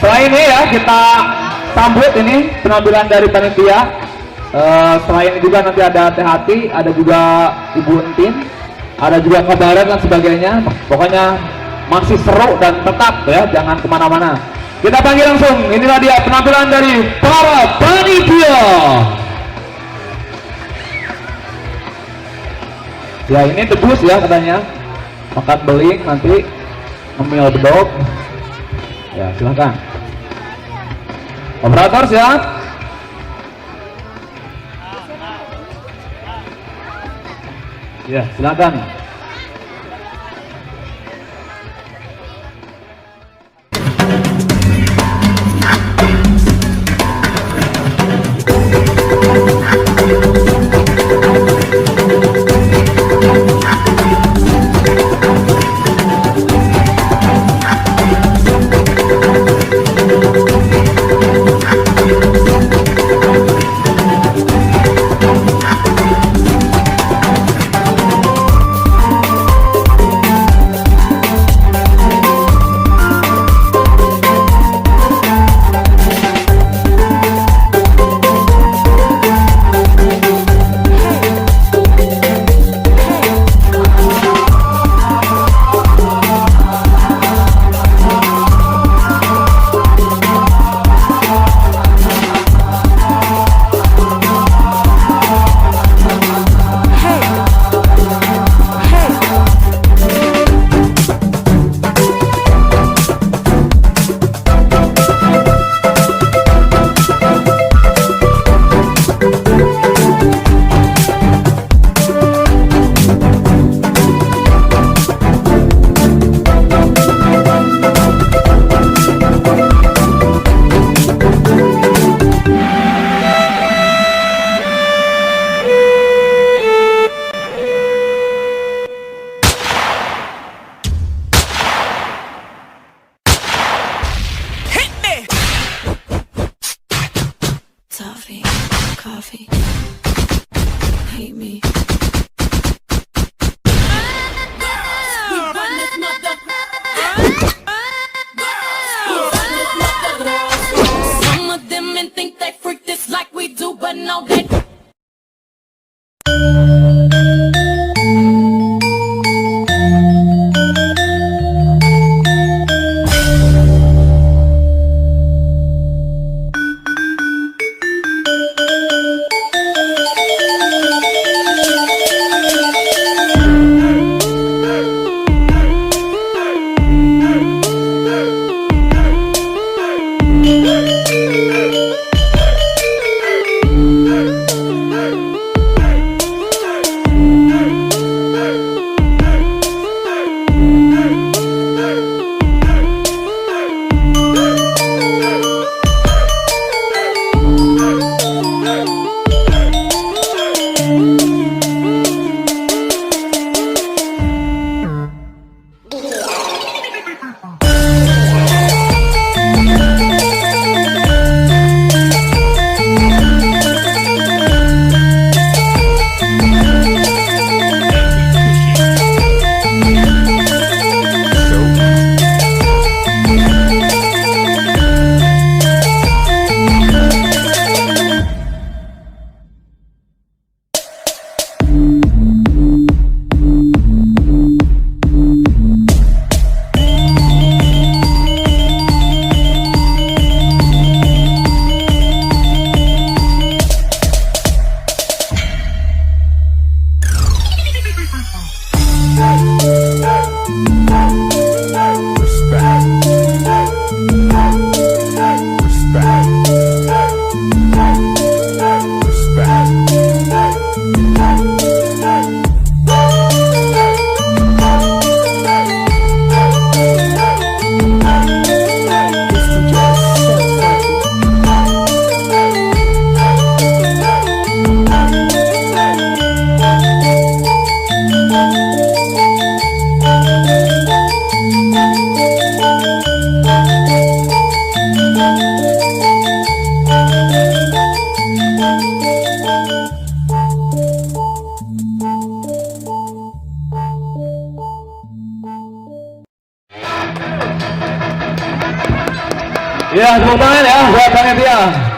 Setelah ini ya kita sambut ini penampilan dari panitia. Setelah ini juga nanti ada Teh Hati, ada juga Ibu Entin, ada juga kabaret dan sebagainya. Pokoknya masih seru dan tetap ya, jangan kemana-mana. Kita panggil langsung, inilah dia penampilan dari para panitia. Ya ini debus ya katanya, makan beling nanti ngemil bedog. Ya silahkan. Operator siap. Ya silakan. Ya, tepuk tangan ya buat panitia.